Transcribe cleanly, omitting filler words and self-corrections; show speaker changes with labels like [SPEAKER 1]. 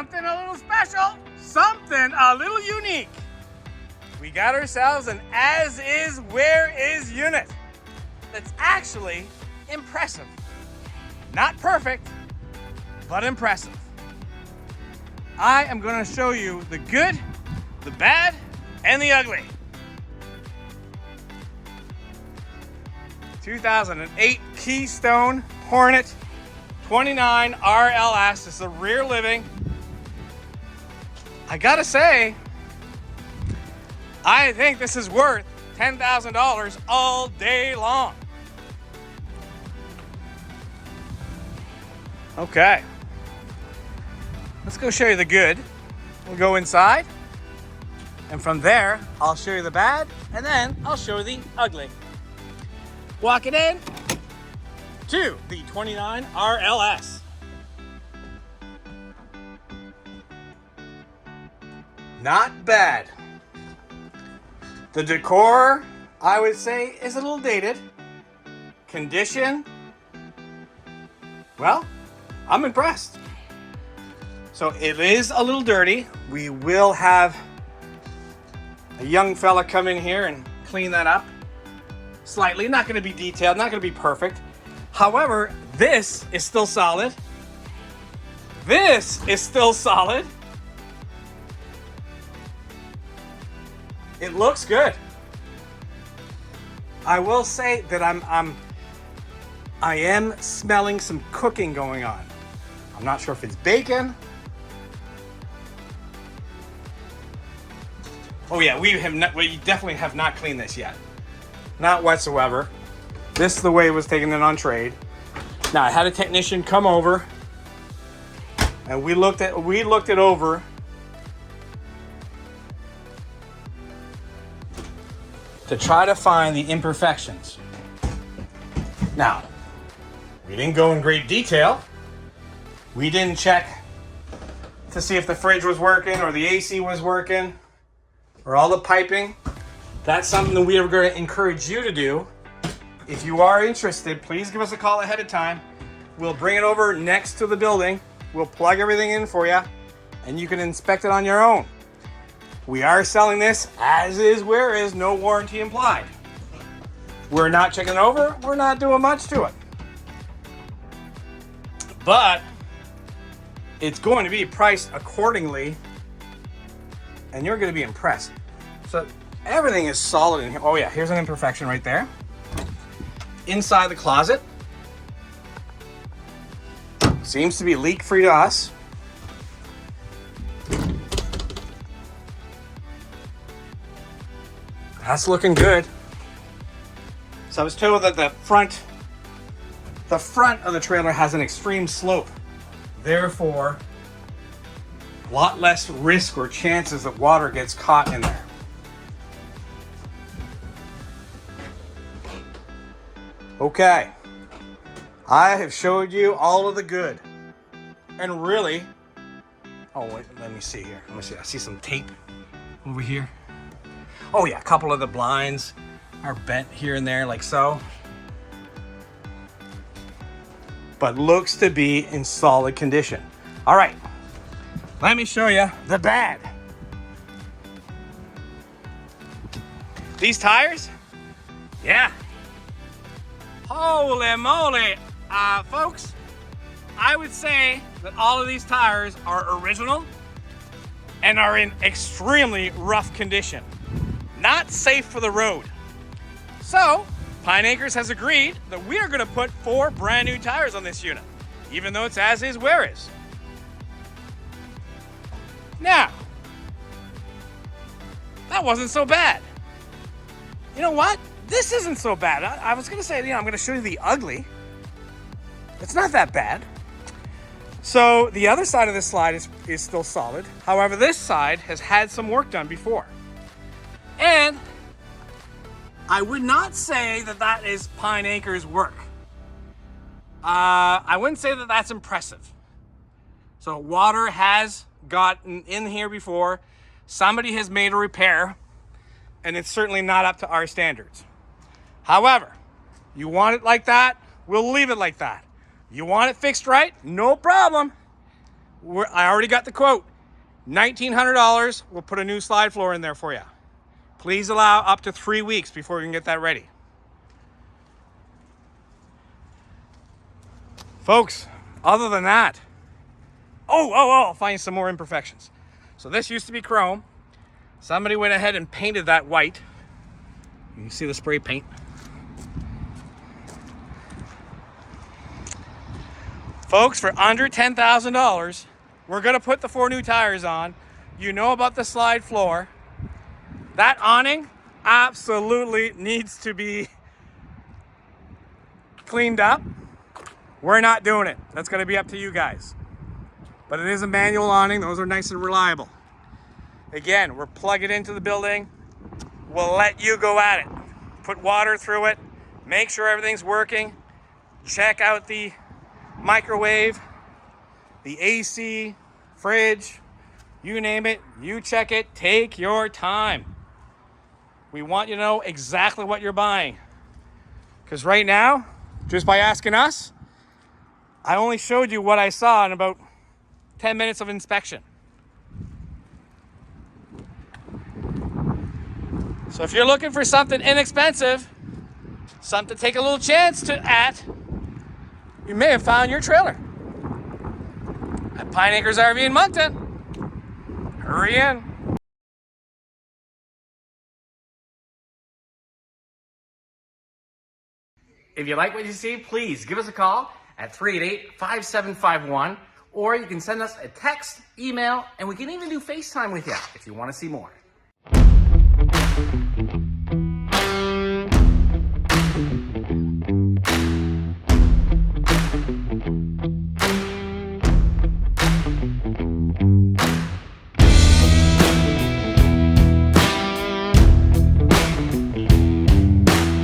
[SPEAKER 1] something a little special, something a little unique. We got ourselves an as-is, where-is unit that's actually impressive. Not perfect, but impressive. I am going to show you the good, the bad, and the ugly. 2008 Keystone Hornet 29 RLS. This is a rear living. I gotta say, I think this is worth $10,000 all day long. Okay, let's go show you the good. We'll go inside, and from there, I'll show you the bad, and then I'll show you the ugly. Walking in to the 29 RLS. Not bad. The decor, I would say, is a little dated. Condition, well, I'm impressed. So it is a little dirty. We will have a young fella come in here and clean that up slightly. Not going to be detailed, not going to be perfect. However, this is still solid. This is still solid. It looks good. I will say that I am smelling some cooking going on. I'm not sure if it's bacon. Oh yeah, we definitely have not cleaned this yet. Not whatsoever. This is the way it was taken in on trade. Now I had a technician come over and we looked it over. To try to find the imperfections. Now, we didn't go in great detail. We didn't check to see if the fridge was working or the AC was working or all the piping. That's something that we are going to encourage you to do. If you are interested, please give us a call ahead of time. We'll bring it over next to the building. We'll plug everything in for you and you can inspect it on your own. We are selling this as is, where is, no warranty implied. We're not checking it over. We're not doing much to it. But it's going to be priced accordingly and you're going to be impressed. So everything is solid in here. Oh yeah, here's an imperfection right there. Inside the closet. Seems to be leak-free to us. That's looking good. So I was told that the front of the trailer has an extreme slope. Therefore, a lot less risk or chances that water gets caught in there. Okay. I have showed you all of the good. And really, oh wait, let me see here. Let me see. I see some tape over here. Oh yeah, a couple of the blinds are bent here and there like so. But looks to be in solid condition. All right, let me show you the bad. These tires, yeah. Holy moly, folks. I would say that all of these tires are original and are in extremely rough condition. Not safe for the road. So, Pine Acres has agreed that we are going to put 4 brand new tires on this unit, even though it's as is, where is. Now, that wasn't so bad. You know what? This isn't so bad. I was going to say, I'm going to show you the ugly. It's not that bad. So, the other side of this slide is still solid. However, this side has had some work done before. And I would not say that that is Pine Acres work. I wouldn't say that that's impressive. So water has gotten in here before. Somebody has made a repair, and it's certainly not up to our standards. However, you want it like that, we'll leave it like that. You want it fixed right? No problem. I already got the quote. $1,900. We'll put a new slide floor in there for you. Please allow up to 3 weeks before we can get that ready. Folks, other than that, I'll find some more imperfections. So this used to be chrome. Somebody went ahead and painted that white. You can see the spray paint. Folks, for under $10,000, we're gonna put the 4 new tires on. You know about the slide floor. That awning absolutely needs to be cleaned up. We're not doing it. That's gonna be up to you guys. But it is a manual awning. Those are nice and reliable. Again, we're plugging it into the building. We'll let you go at it. Put water through it. Make sure everything's working. Check out the microwave, the AC, fridge, you name it, you check it, take your time. We want you to know exactly what you're buying. Because right now, just by asking us, I only showed you what I saw in about 10 minutes of inspection. So if you're looking for something inexpensive, something to take a little chance at, you may have found your trailer at Pine Acres RV in Moncton. Hurry in. If you like what you see, please give us a call at 388-5751, or you can send us a text, email, and we can even do FaceTime with you if you want to see more.